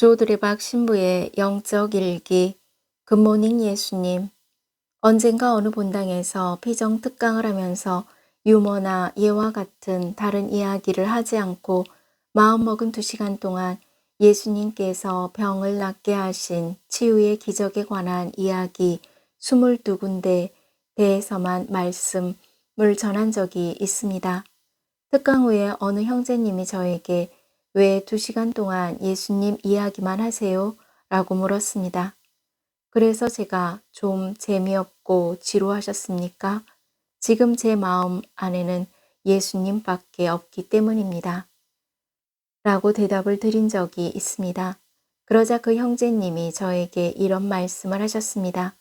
조드레박 신부의 영적 일기. 굿모닝 예수님. 언젠가 어느 본당에서 피정특강을 하면서 유머나 예와 같은 다른 이야기를 하지 않고 마음먹은 2시간 동안 예수님께서 병을 낫게 하신 치유의 기적에 관한 이야기 22군데 대해서만 말씀을 전한 적이 있습니다. 특강 후에 어느 형제님이 저에게 왜 2시간 동안 예수님 이야기만 하세요? 라고 물었습니다. 그래서 제가 좀 재미없고 지루하셨습니까? 지금 제 마음 안에는 예수님밖에 없기 때문입니다. 라고 대답을 드린 적이 있습니다. 그러자 그 형제님이 저에게 이런 말씀을 하셨습니다.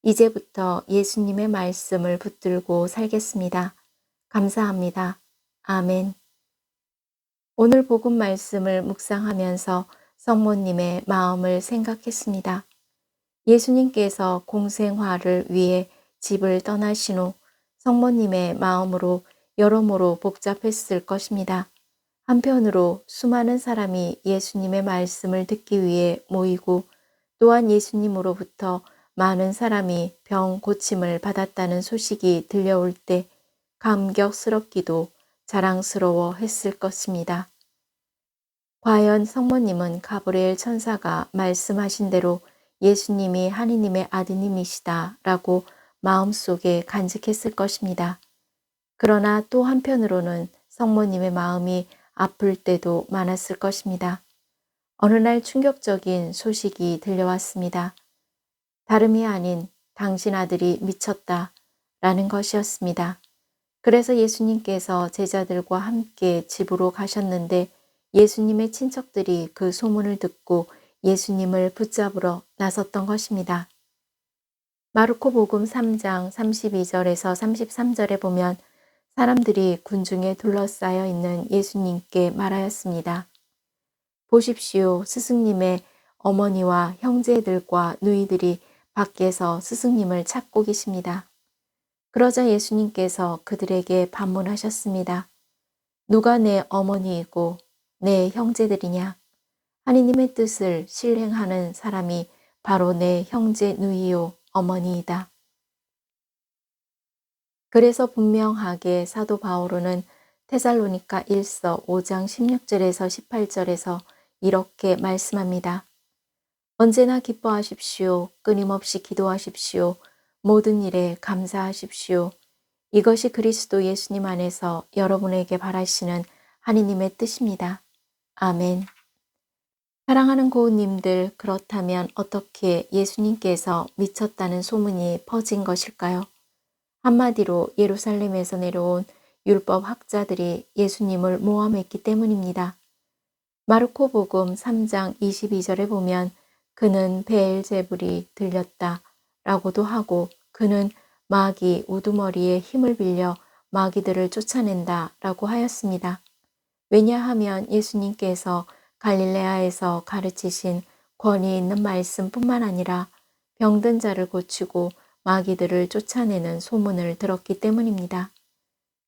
이제부터 예수님의 말씀을 붙들고 살겠습니다. 감사합니다. 아멘. 오늘 복음 말씀을 묵상하면서 성모님의 마음을 생각했습니다. 예수님께서 공생화를 위해 집을 떠나신 후 성모님의 마음으로 여러모로 복잡했을 것입니다. 한편으로 수많은 사람이 예수님의 말씀을 듣기 위해 모이고 또한 예수님으로부터 많은 사람이 병 고침을 받았다는 소식이 들려올 때 감격스럽기도 자랑스러워 했을 것입니다. 과연 성모님은 가브리엘 천사가 말씀하신 대로 예수님이 하느님의 아드님이시다 라고 마음속에 간직했을 것입니다. 그러나 또 한편으로는 성모님의 마음이 아플 때도 많았을 것입니다. 어느 날 충격적인 소식이 들려왔습니다. 다름이 아닌 당신 아들이 미쳤다 라는 것이었습니다. 그래서 예수님께서 제자들과 함께 집으로 가셨는데 예수님의 친척들이 그 소문을 듣고 예수님을 붙잡으러 나섰던 것입니다. 마르코복음 3장 32절에서 33절에 보면 사람들이 군중에 둘러싸여 있는 예수님께 말하였습니다. 보십시오. 스승님의 어머니와 형제들과 누이들이 밖에서 스승님을 찾고 계십니다. 그러자 예수님께서 그들에게 반문하셨습니다. 누가 내 어머니이고 내 형제들이냐? 하느님의 뜻을 실행하는 사람이 바로 내 형제 누이요 어머니이다. 그래서 분명하게 사도 바오로는 테살로니가 1서 5장 16절에서 18절에서 이렇게 말씀합니다. 언제나 기뻐하십시오. 끊임없이 기도하십시오. 모든 일에 감사하십시오. 이것이 그리스도 예수님 안에서 여러분에게 바라시는 하느님의 뜻입니다. 아멘. 사랑하는 고우님들, 그렇다면 어떻게 예수님께서 미쳤다는 소문이 퍼진 것일까요? 한마디로 예루살렘에서 내려온 율법 학자들이 예수님을 모함했기 때문입니다. 마르코복음 3장 22절에 보면 그는 베엘제불이 들렸다 라고도 하고 그는 마귀 우두머리에 힘을 빌려 마귀들을 쫓아낸다 라고 하였습니다. 왜냐하면 예수님께서 갈릴레아에서 가르치신 권위 있는 말씀뿐만 아니라 병든 자를 고치고 마귀들을 쫓아내는 소문을 들었기 때문입니다.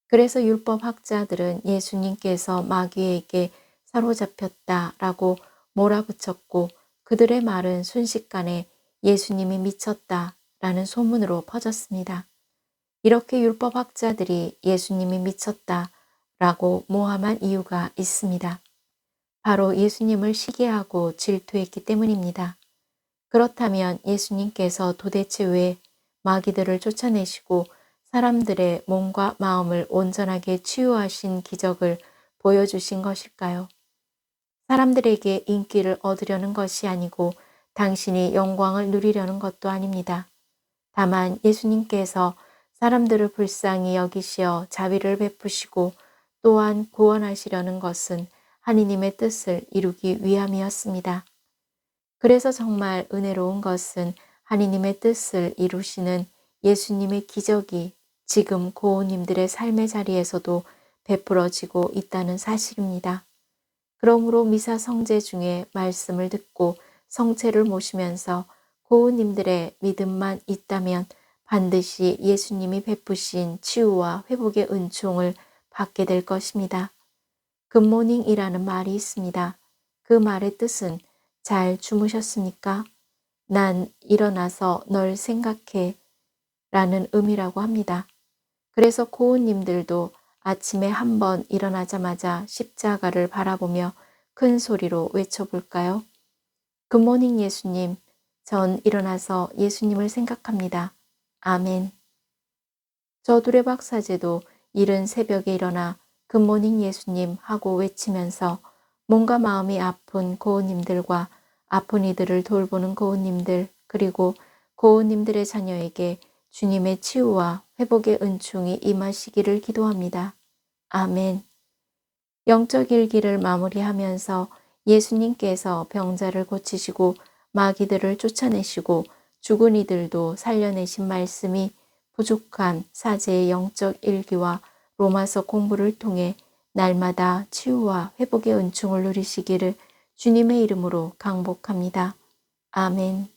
그래서 율법 학자들은 예수님께서 마귀에게 사로잡혔다라고 몰아붙였고 그들의 말은 순식간에 예수님이 미쳤다라는 소문으로 퍼졌습니다. 이렇게 율법 학자들이 예수님이 미쳤다라고 모함한 이유가 있습니다. 바로 예수님을 시기하고 질투했기 때문입니다. 그렇다면 예수님께서 도대체 왜 마귀들을 쫓아내시고 사람들의 몸과 마음을 온전하게 치유하신 기적을 보여주신 것일까요? 사람들에게 인기를 얻으려는 것이 아니고 당신이 영광을 누리려는 것도 아닙니다. 다만 예수님께서 사람들을 불쌍히 여기시어 자비를 베푸시고 또한 구원하시려는 것은 하느님의 뜻을 이루기 위함이었습니다. 그래서 정말 은혜로운 것은 하느님의 뜻을 이루시는 예수님의 기적이 지금 고우님들의 삶의 자리에서도 베풀어지고 있다는 사실입니다. 그러므로 미사 성제 중에 말씀을 듣고 성체를 모시면서 고우님들의 믿음만 있다면 반드시 예수님이 베푸신 치유와 회복의 은총을 받게 될 것입니다. 굿모닝이라는 말이 있습니다. 그 말의 뜻은 잘 주무셨습니까? 난 일어나서 널 생각해 라는 의미라고 합니다. 그래서 고은님들도 아침에 한번 일어나자마자 십자가를 바라보며 큰 소리로 외쳐볼까요? 굿모닝 예수님, 전 일어나서 예수님을 생각합니다. 아멘. 저 두레박사제도 이른 새벽에 일어나 굿모닝 예수님 하고 외치면서 몸과 마음이 아픈 고은님들과 아픈 이들을 돌보는 고은님들 그리고 고은님들의 자녀에게 주님의 치유와 회복의 은총이 임하시기를 기도합니다. 아멘. 영적 일기를 마무리하면서 예수님께서 병자를 고치시고 마귀들을 쫓아내시고 죽은 이들도 살려내신 말씀이 부족한 사제의 영적 일기와 로마서 공부를 통해 날마다 치유와 회복의 은총을 누리시기를 주님의 이름으로 강복합니다. 아멘.